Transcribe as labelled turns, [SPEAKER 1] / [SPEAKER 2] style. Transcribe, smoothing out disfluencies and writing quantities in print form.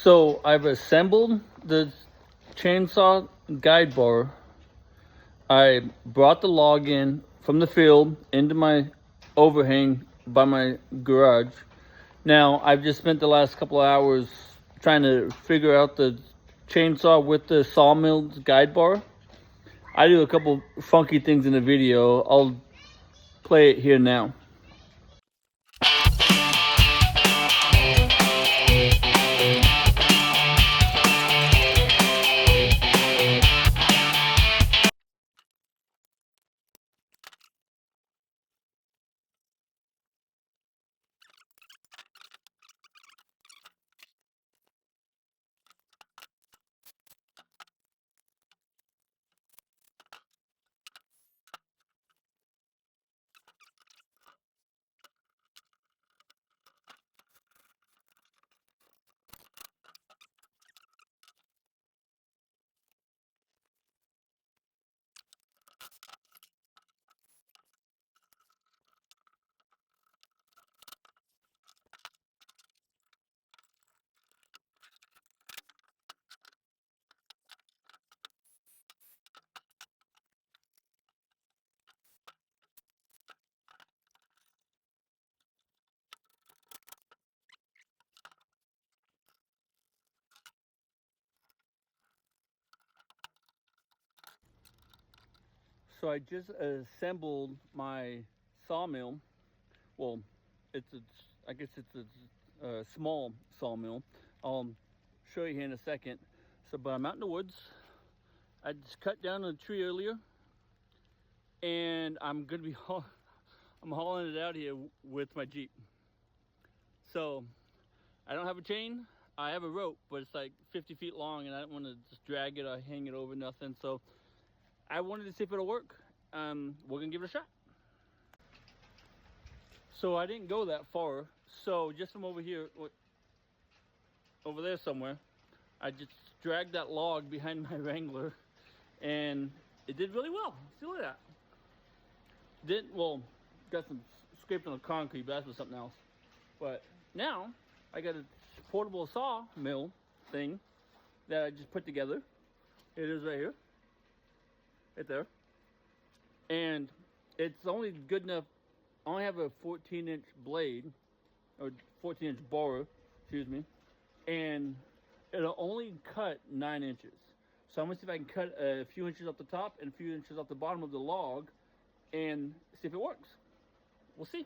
[SPEAKER 1] So I've assembled the chainsaw guide bar. I brought the log in from the field into my overhang by my garage. Now I've just spent the last couple of hours trying to figure out the chainsaw with the sawmill guide bar. I do a couple funky things in the video. I'll play it here now. So I just assembled my sawmill. Well, I guess it's a small sawmill. I'll show you here in a second. But I'm out in the woods. I just cut down a tree earlier, and I'm gonna be I'm hauling it out here with my Jeep. So I don't have a chain. I have a rope, but it's like 50 feet long, and I don't want to just drag it or hang it over nothing. So I wanted to see if it'll work. We're gonna give it a shot. So I didn't go that far. So just from over here, over there somewhere, I just dragged that log behind my Wrangler, and it did really well. See, look at that. Got some scraped on the concrete, but that's for something else. But now I got a portable sawmill thing that I just put together. It is right here, right there, and it's only good enough. I only have a 14-inch blade, or 14-inch bar, excuse me, and it'll only cut 9 inches. So I'm gonna see if I can cut a few inches off the top and a few inches off the bottom of the log and see if it works. We'll see.